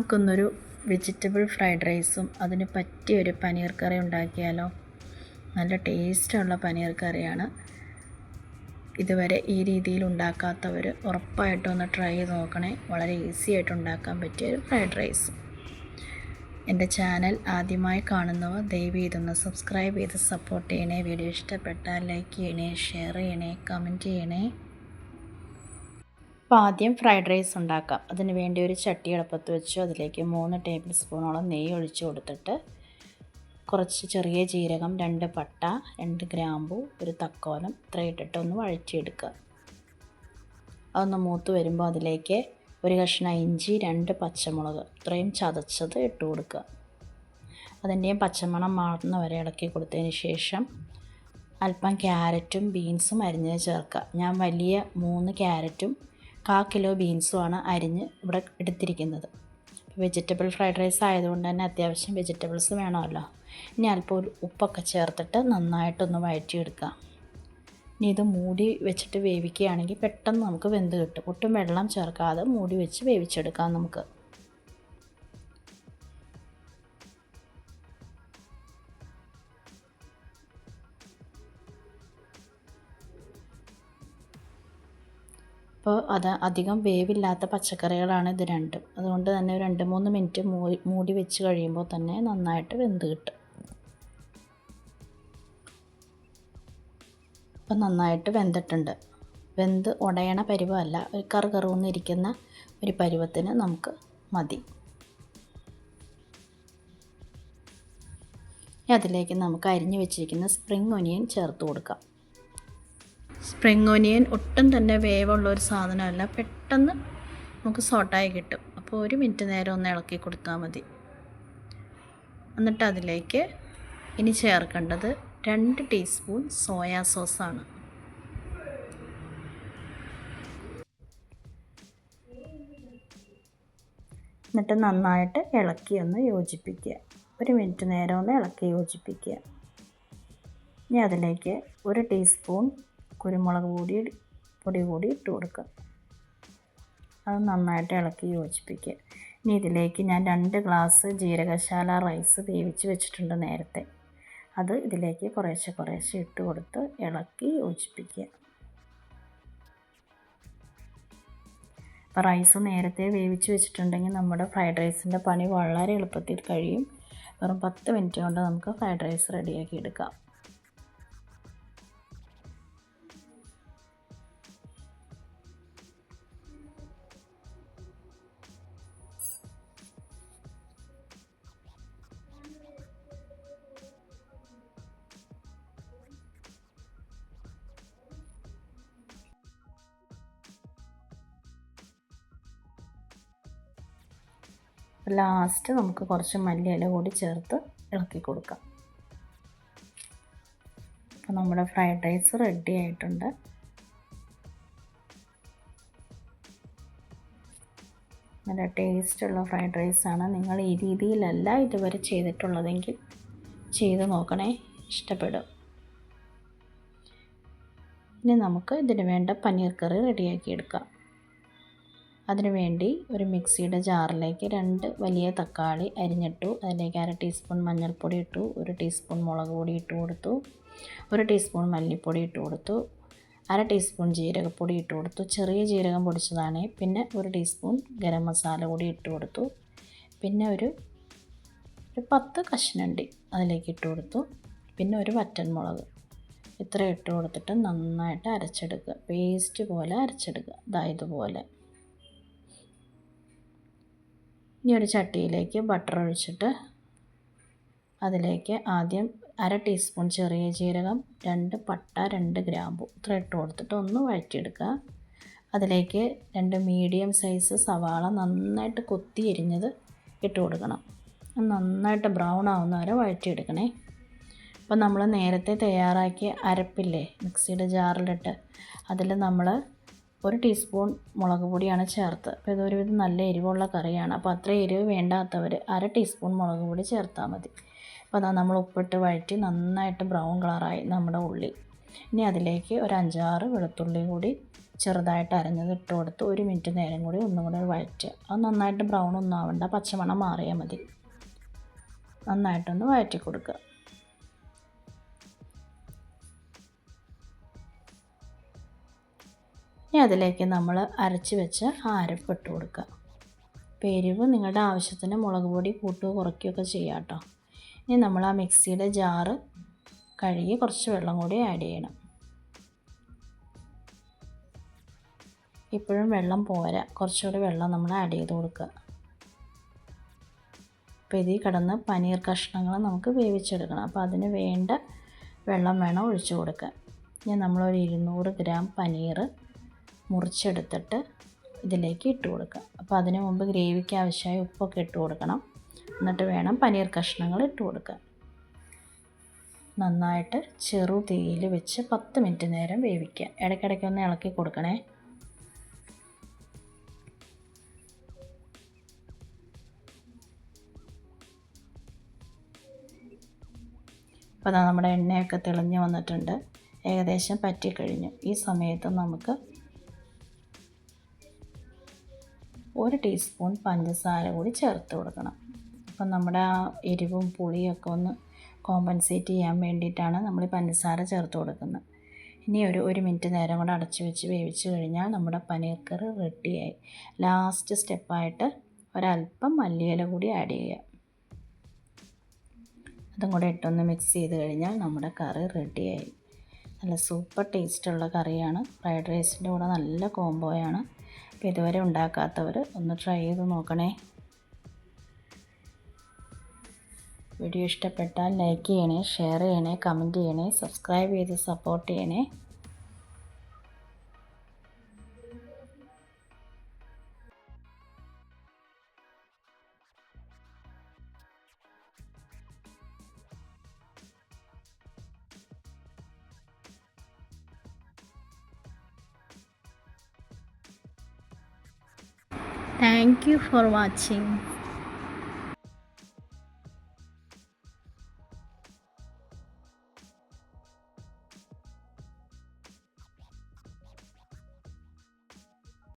നമുക്കൊന്നൊരു vegetable fried റൈസും അതിന് പറ്റിയൊരു പനീർ കറി ഉണ്ടാക്കിയാലോ? നല്ല ടേസ്റ്റുള്ള പനീർ കറിയാണ്. ഇതുവരെ ഈ രീതിയിൽ ഉണ്ടാക്കാത്തവർ ഉറപ്പായിട്ടും ഒന്ന് ട്രൈ ചെയ്ത് നോക്കണേ. വളരെ ഈസി ആയിട്ട് ഉണ്ടാക്കാൻ പറ്റിയൊരു ഫ്രൈഡ് റൈസ്. എൻ്റെ ചാനൽ ആദ്യമായി കാണുന്നവർ ദയവ് ഇതൊന്ന് സബ്സ്ക്രൈബ് ചെയ്ത് സപ്പോർട്ട് ചെയ്യണേ. വീഡിയോ ഇഷ്ടപ്പെട്ടാൽ ലൈക്ക് ചെയ്യണേ, ഷെയർ ചെയ്യണേ, കമൻറ്റ് ചെയ്യണേ. അപ്പോൾ ആദ്യം ഫ്രൈഡ് റൈസ് ഉണ്ടാക്കാം. അതിന് വേണ്ടി ഒരു ചട്ടി അടുപ്പത്ത് വെച്ചു. അതിലേക്ക് 3 ടേബിൾ സ്പൂണോളം നെയ്യ് ഒഴിച്ച് കൊടുത്തിട്ട് കുറച്ച് ചെറിയ ജീരകം, 2 പട്ട, 2 ഗ്രാമ്പു, ഒരു തക്കോലം ഇത്ര ഇട്ടിട്ട് ഒന്ന് വഴറ്റിയെടുക്കുക. അതൊന്ന് മൂത്ത് വരുമ്പോൾ അതിലേക്ക് ഒരു കഷ്ണം ഇഞ്ചി, 2 പച്ചമുളക് ഇത്രയും ചതച്ചത് ഇട്ട് കൊടുക്കുക. അതിൻ്റെയും പച്ചമണം മാറുന്ന വരെ ഇളക്കി കൊടുത്തതിന് ശേഷം അല്പം ക്യാരറ്റും ബീൻസും അരിഞ്ഞത് ചേർക്കുക. ഞാൻ വലിയ 3 ക്യാരറ്റും 1/4 കിലോ ബീൻസുമാണ് അരിഞ്ഞ് ഇവിടെ എടുത്തിരിക്കുന്നത്. വെജിറ്റബിൾ ഫ്രൈഡ് റൈസ് ആയതുകൊണ്ട് തന്നെ അത്യാവശ്യം വെജിറ്റബിൾസ് വേണമല്ലോ. ഇനി അല്പം ഉപ്പൊക്കെ ചേർത്തിട്ട് നന്നായിട്ടൊന്ന് വഴറ്റിയെടുക്കുക. ഇനി ഇത് മൂടി വെച്ചിട്ട് വേവിക്കുകയാണെങ്കിൽ പെട്ടെന്ന് നമുക്ക് വെന്ത് കിട്ടും. ഒട്ടും വെള്ളം ചേർക്കാതെ മൂടി വെച്ച് വേവിച്ചെടുക്കാം നമുക്ക്. അപ്പോൾ അധികം വേവില്ലാത്ത പച്ചക്കറികളാണ് ഇത് രണ്ടും. അതുകൊണ്ട് തന്നെ 2-3 മിനിറ്റ് മൂടി വെച്ച് കഴിയുമ്പോൾ തന്നെ നന്നായിട്ട് വെന്ത് കിട്ടും. അപ്പം നന്നായിട്ട് വെന്തിട്ടുണ്ട്. വെന്ത് ഉടയണ പരുവമല്ല, ഒരു കറുകറുന്നിരിക്കുന്ന ഒരു പരുവത്തിന് നമുക്ക് മതി. അതിലേക്ക് നമുക്ക് അരിഞ്ഞു വെച്ചിരിക്കുന്ന സ്പ്രിംഗ് ഒനിയൻ ചേർത്ത് കൊടുക്കാം. സ്പ്രിംഗ് ഒനിയൻ ഒട്ടും തന്നെ വേവുള്ള ഒരു സാധനമല്ല, പെട്ടെന്ന് നമുക്ക് സോട്ടായി കിട്ടും. അപ്പോൾ 1 മിനിറ്റ് നേരം ഒന്ന് ഇളക്കി കൊടുത്താൽ മതി. എന്നിട്ട് അതിലേക്ക് ഇനി ചേർക്കേണ്ടത് 2 ടീസ്പൂൺ സോയാ സോസാണ്. എന്നിട്ട് നന്നായിട്ട് ഇളക്കി ഒന്ന് യോജിപ്പിക്കുക. 1 മിനിറ്റ് നേരം ഒന്ന് ഇളക്കി യോജിപ്പിക്കുക. ഇനി അതിലേക്ക് 1 ടീസ്പൂൺ കുരുമുളക് പൊടി കൂടി ഇട്ട് കൊടുക്കുക. അത് നന്നായിട്ട് ഇളക്കി യോജിപ്പിക്കുക. ഇനി ഇതിലേക്ക് ഞാൻ 2 ഗ്ലാസ് ജീരകശാല റൈസ് വേവിച്ച് വെച്ചിട്ടുണ്ട് നേരത്തെ. അത് ഇതിലേക്ക് കുറേശ്ശെ ഇട്ട് കൊടുത്ത് ഇളക്കി യോജിപ്പിക്കുക. അപ്പോൾ റൈസ് നേരത്തെ വേവിച്ച് വെച്ചിട്ടുണ്ടെങ്കിൽ നമ്മുടെ ഫ്രൈഡ് റൈസിൻ്റെ പണി വളരെ എളുപ്പത്തിൽ കഴിയും. വെറും 10 മിനിറ്റ് കൊണ്ട് നമുക്ക് ഫ്രൈഡ് റൈസ് റെഡിയാക്കി എടുക്കാം. ലാസ്റ്റ് നമുക്ക് കുറച്ച് മല്ലിയില കൂടി ചേർത്ത് ഇളക്കി കൊടുക്കാം. അപ്പോൾ നമ്മുടെ ഫ്രൈഡ് റൈസ് റെഡി ആയിട്ടുണ്ട്. നല്ല ടേസ്റ്റുള്ള ഫ്രൈഡ് റൈസാണ്. നിങ്ങൾ ഈ രീതിയിലല്ല ഇതുവരെ ചെയ്തിട്ടുള്ളതെങ്കിൽ ചെയ്ത് നോക്കണേ, ഇഷ്ടപ്പെടും. ഇനി നമുക്ക് ഇതിന് വേണ്ട പനീർ കറി റെഡിയാക്കി എടുക്കാം. അതിനുവേണ്ടി ഒരു മിക്സിയുടെ ജാറിലേക്ക് 2 വലിയ തക്കാളി അരിഞ്ഞിട്ടു. അതിലേക്ക് 1/2 ടീസ്പൂൺ മഞ്ഞൾപ്പൊടി ഇട്ടു, 1 ടീസ്പൂൺ മുളക് പൊടി ഇട്ട് കൊടുത്തു, 1 ടീസ്പൂൺ മല്ലിപ്പൊടി ഇട്ട് കൊടുത്തു, 1/2 ടീസ്പൂൺ ജീരകപ്പൊടി ഇട്ട് കൊടുത്തു, ചെറിയ ജീരകം പൊടിച്ചതാണ്. പിന്നെ 1 ടീസ്പൂൺ ഗരം മസാല കൂടി ഇട്ട് കൊടുത്തു. പിന്നെ ഒരു 10 കശുവണ്ടി അതിലേക്ക് ഇട്ട് കൊടുത്തു. പിന്നെ ഒരു വറ്റൽമുളക് ഇത്ര ഇട്ട് കൊടുത്തിട്ട് നന്നായിട്ട് അരച്ചെടുക്കുക. പേസ്റ്റ് പോലെ അരച്ചെടുക്കുക. ഇതുപോലെ. ഇനി ഒരു ചട്ടിയിലേക്ക് ബട്ടർ ഒഴിച്ചിട്ട് അതിലേക്ക് ആദ്യം 1/2 ടീസ്പൂൺ ചെറിയ ജീരകം, 2 പട്ട, 2 ഗ്രാമ്പു ഇത്ര ഇട്ട് കൊടുത്തിട്ട് ഒന്ന് വഴറ്റിയെടുക്കുക. അതിലേക്ക് 2 മീഡിയം സൈസ് സവാള നന്നായിട്ട് കൊത്തി എരിഞ്ഞത് ഇട്ട് കൊടുക്കണം. നന്നായിട്ട് ബ്രൗൺ ആവുന്ന വരെ വഴറ്റിയെടുക്കണേ. അപ്പോൾ നമ്മൾ നേരത്തെ തയ്യാറാക്കിയ അരപ്പില്ലേ മിക്സിയുടെ ജാറിലിട്ട്, അതിൽ നമ്മൾ 1 ടീസ്പൂൺ മുളക് പൊടിയാണ് ചേർത്ത്. അപ്പോൾ ഇതൊരുവിധം നല്ല എരിവുള്ള കറിയാണ്. അപ്പോൾ അത്ര എരിവ് വേണ്ടാത്തവർ 1/2 ടീസ്പൂൺ മുളക് പൊടി ചേർത്താൽ മതി. അപ്പോൾ നമ്മൾ ഉപ്പിട്ട് വഴറ്റി നന്നായിട്ട് ബ്രൗൺ കളറായി നമ്മുടെ ഉള്ളി. ഇനി അതിലേക്ക് ഒരു 5-6 വെളുത്തുള്ളി കൂടി ചെറുതായിട്ട് അരഞ്ഞത് ഇട്ട് കൊടുത്ത് 1 മിനിറ്റ് നേരം കൂടി ഒന്നും കൂടി വഴറ്റുക. അത് നന്നായിട്ട് ബ്രൗൺ ഒന്നും ആവണ്ട, പച്ചമണം മാറിയാൽ മതി. നന്നായിട്ടൊന്ന് വഴറ്റി കൊടുക്കുക. ഇനി അതിലേക്ക് നമ്മൾ അരച്ച് വെച്ച് ആ അരപ്പ് ഇട്ട് കൊടുക്കുക. എരിവ് നിങ്ങളുടെ ആവശ്യത്തിന് മുളക് പൊടി കൂട്ടുകയോ കുറയ്ക്കുകയൊക്കെ ചെയ്യാം കേട്ടോ. ഇനി നമ്മൾ ആ മിക്സിയുടെ ജാറ് കഴുകി കുറച്ച് വെള്ളം കൂടി ആഡ് ചെയ്യണം. ഇപ്പോഴും വെള്ളം പോരാ, കുറച്ചുകൂടി വെള്ളം നമ്മൾ ആഡ് ചെയ്ത് കൊടുക്കുക. അപ്പോൾ ഇതിൽ കിടന്ന് പനീർ കഷ്ണങ്ങൾ നമുക്ക് വേവിച്ചെടുക്കണം. അപ്പോൾ അതിന് വേണ്ട വെള്ളം വേണം ഒഴിച്ചു കൊടുക്കാൻ. ഇനി നമ്മളൊരു 200 ഗ്രാം പനീർ മുറിച്ചെടുത്തിട്ട് ഇതിലേക്ക് ഇട്ട് കൊടുക്കുക. അപ്പോൾ അതിന് മുമ്പ് ഗ്രേവിക്ക് ആവശ്യമായ ഉപ്പൊക്കെ ഇട്ട് കൊടുക്കണം. എന്നിട്ട് വേണം പനീർ കഷ്ണങ്ങൾ ഇട്ട് കൊടുക്കാൻ. നന്നായിട്ട് ചെറു തീയിൽ വെച്ച് 10 മിനിറ്റ് നേരം വേവിക്കുക. ഇടയ്ക്കിടയ്ക്കൊന്ന് ഇളക്കി കൊടുക്കണേ. അപ്പോൾ നമ്മുടെ എണ്ണയൊക്കെ തെളിഞ്ഞ് വന്നിട്ടുണ്ട്, ഏകദേശം പറ്റിക്കഴിഞ്ഞു. ഈ സമയത്ത് നമുക്ക് 1 ടീസ്പൂൺ പഞ്ചസാര കൂടി ചേർത്ത് കൊടുക്കണം. അപ്പം നമ്മുടെ ആ എരിവും പുളിയൊക്കെ ഒന്ന് കോമ്പൻസേറ്റ് ചെയ്യാൻ വേണ്ടിയിട്ടാണ് നമ്മൾ പഞ്ചസാര ചേർത്ത് കൊടുക്കുന്നത്. ഇനി ഒരു മിനിറ്റ് നേരം കൂടെ അടച്ച് വെച്ച് വേവിച്ച് കഴിഞ്ഞാൽ നമ്മുടെ പനീർ കറി റെഡിയായി. ലാസ്റ്റ് സ്റ്റെപ്പായിട്ട് ഒരല്പം മല്ലിയില കൂടി ആഡ് ചെയ്യുക. അതും കൂടെ ഇട്ടൊന്ന് മിക്സ് ചെയ്ത് കഴിഞ്ഞാൽ നമ്മുടെ കറി റെഡിയായി. നല്ല സൂപ്പർ ടേസ്റ്റുള്ള കറിയാണ്. ഫ്രൈഡ് റൈസിൻ്റെ കൂടെ നല്ല കോംബോയാണ്. അപ്പോൾ ഇതുവരെ ഉണ്ടാക്കാത്തവർ ഒന്ന് ട്രൈ ചെയ്ത് നോക്കണേ. വീഡിയോ ഇഷ്ടപ്പെട്ടാൽ ലൈക്ക് ചെയ്യണേ, ഷെയർ ചെയ്യണേ, കമൻറ്റ് ചെയ്യണേ, സബ്സ്ക്രൈബ് ചെയ്ത് സപ്പോർട്ട് ചെയ്യണേ. Thank you for watching.